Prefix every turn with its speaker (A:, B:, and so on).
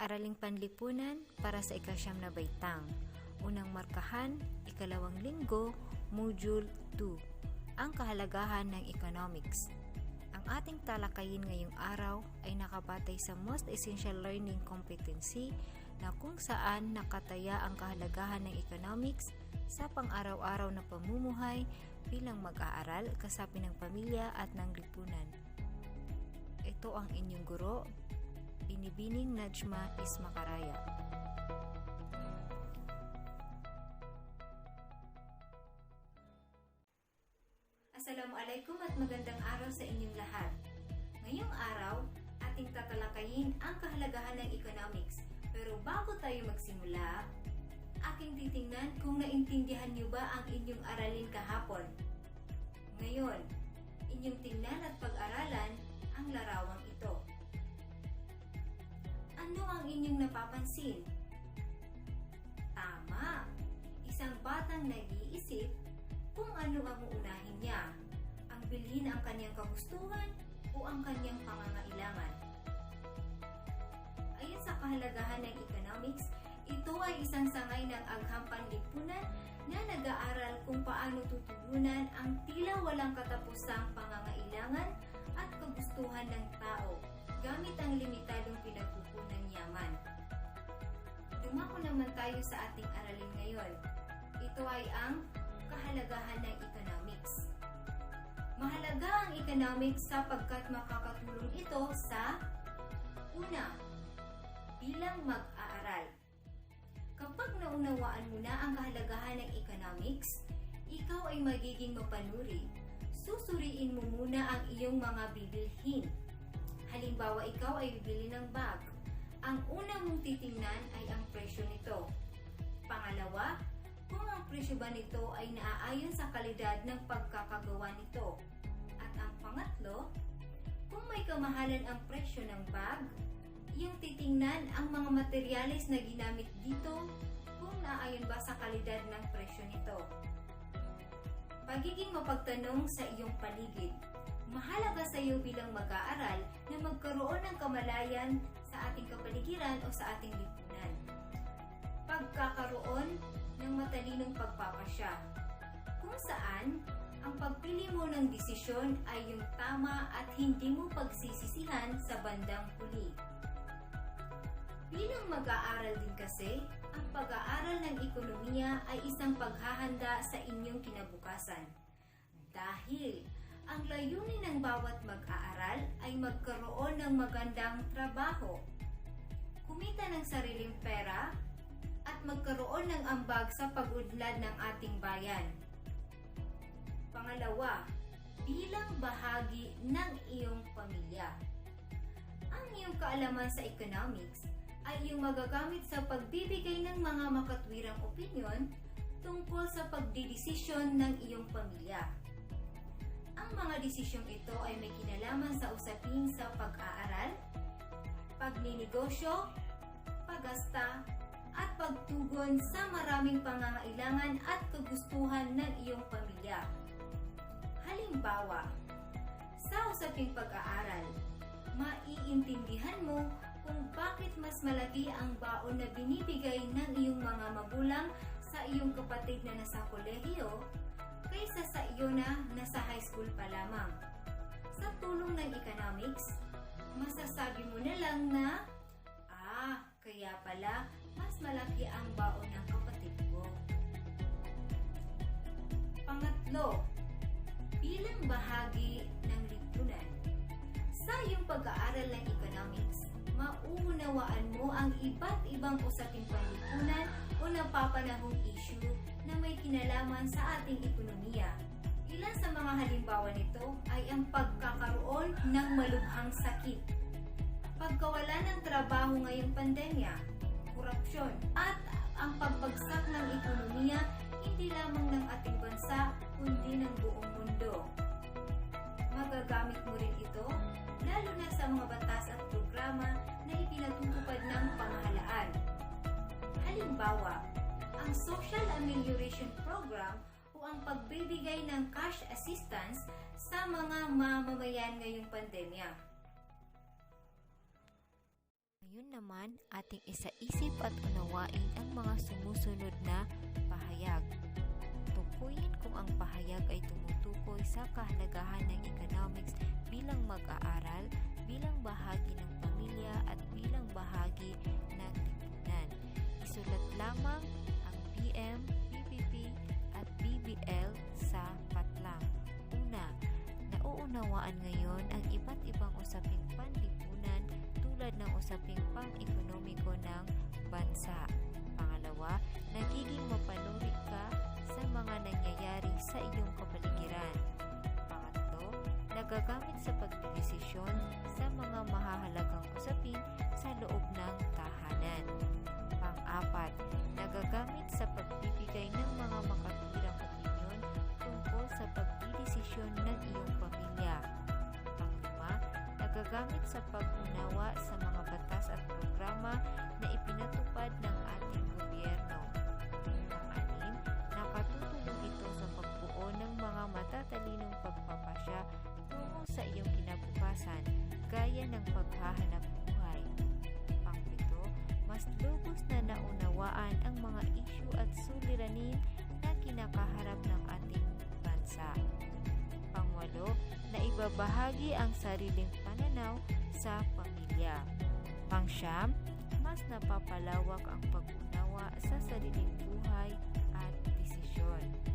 A: Araling Panlipunan para sa ika-9 na baitang. Unang markahan, ikalawang linggo, Module 2. Ang kahalagahan ng economics. Ang ating talakayin ngayong araw ay nakabatay sa most essential learning competency na kung saan nakataya ang kahalagahan ng economics sa pang-araw-araw na pamumuhay bilang mag-aaral, kasapi ng pamilya at ng lipunan. Ito ang inyong guro, Binibining Najma Ismakaraya. Assalamualaikum at magandang araw sa inyong lahat. Ngayong araw, ating tatalakayin ang kahalagahan ng economics. Pero bago tayo magsimula, aking titingnan kung naintindihan niyo ba ang inyong aralin kahapon. Ngayon, inyong tingnan at pag-aralan ang larawang ito. Ano ang inyong napapansin? Tama! Isang batang nag-iisip kung ano ang uunahin niya, ang bilhin ang kanyang kagustuhan o ang kanyang pangangailangan. Ayon sa kahalagahan ng economics, ito ay isang sangay ng agham panlipunan na nag-aaral kung paano tutugunan ang tila walang katapusang pangangailangan at kagustuhan ng tao gamit ang limitadong pinagkukunang yaman. Dumako naman tayo sa ating aralin ngayon. Ito ay ang kahalagahan ng economics. Mahalaga ang economics sapagkat makakatulong ito sa una, bilang mag-aaral. Kapag naunawaan mo na ang kahalagahan ng economics, ikaw ay magiging mapanuri. Susuriin mo muna ang iyong mga bibilhin. Halimbawa, ikaw ay bibili ng bag. Ang una mong titingnan ay ang presyo nito. Pangalawa, kung ang presyo ba nito ay naaayon sa kalidad ng pagkakagawa nito. At ang pangatlo, kung may kamahalan ang presyo ng bag, iyong titingnan ang mga materyales na ginamit dito kung naaayon ba sa kalidad ng presyo nito. Pagiging mapagtanong sa iyong paligid. Mahalaga sa iyo bilang mag-aaral na magkaroon ng kamalayan sa ating kapaligiran o sa ating lipunan. Pagkakaroon ng matalinong pagpapasya, kung saan ang pagpili mo ng desisyon ay yung tama at hindi mo pagsisisihan sa bandang huli. Bilang mag-aaral din kasi, ang pag-aaral ng ekonomiya ay isang paghahanda sa inyong kinabukasan. Dahil ang layunin ng bawat mag-aaral ay magkaroon ng magandang trabaho, kumita ng sariling pera, at magkaroon ng ambag sa pag-unlad ng ating bayan. Pangalawa, bilang bahagi ng iyong pamilya. Ang iyong kaalaman sa economics ay iyong magagamit sa pagbibigay ng mga makatwirang opinyon tungkol sa pagdidesisyon ng iyong pamilya. Ang mga desisyong ito ay may kinalaman sa usapin sa pag-aaral, pagninegosyo, paggasta, at pagtugon sa maraming pangangailangan at kagustuhan ng iyong pamilya. Halimbawa, sa usaping pag-aaral, maiintindihan mo kung bakit mas malaki ang baon na binibigay ng iyong mga magulang sa iyong kapatid na nasa kolehiyo kaysa sa iyo na nasa high school pa lamang. Sa tulong ng economics, masasabi mo na lang na, kaya pala mas malaki ang baon ng kapatid ko. Pangatlo, bilang bahagi ng lipunan. Sa iyong pag-aaral ng economics, mauunawaan mo ang iba't ibang usaping panlipunan o napapanahong issue na may kinalaman sa ating ekonomiya. Ilan sa mga halimbawa nito ay ang pagkakaroon ng malubhang sakit, pagkawala ng trabaho ngayong pandemya, korupsyon, at ang pagbagsak ng ekonomiya hindi lamang ng ating bansa kundi ng buong mundo. Magagamit mo rin ito lalo na sa mga batas at programa na ipinatutupad ng pamahalaan. Halimbawa, ang Social Amelioration Program o ang pagbibigay ng cash assistance sa mga mamamayan ngayong pandemya.
B: Ngayon naman, ating isaisip at unawain ang mga sumusunod na pahayag. Tukuyin kung ang pahayag ay tumutukoy sa kahalagahan ng economics bilang mag-aaral, bilang bahagi ng pamilya at bilang bahagi ng lipunan. Isulat lamang ang BM, PPP at BBL sa patlang. Una, nauunawaan ngayon ang iba't ibang usaping panlipunan tulad ng usaping pang-ekonomiko ng bansa. Pangalawa, nagiging mapanuri ka sa mga nangyayari sa iyong kapaligiran. Pangatlo, nagagamit sa pagdedesisyon sa mga mahahalagang usapin sa loob ng tahanan. Pang-apat, nagagamit sa pagbibigay ng mga makatwirang opinyon tungkol sa pagdedesisyon ng iyong pamilya. Pang-lima, nagagamit sa pag-unawa sa mga batas at programa na ipinatupad ng ating gobyerno. Pang-anim, nakatutulong ito sa pagbuo ng mga matatalinong pagpapasya tungo sa iyong kinabukasan, gaya ng paghahanap buhay. Pang-pito, mas lubos na naunawaan ang mga isyu at suliranin na kinakaharap ng ating bansa. Pang-walo, na ibabahagi ang sariling pananaw sa pamilya. Pang-siyam, mas napapalawak ang pag-unawa sa sariling buhay at desisyon.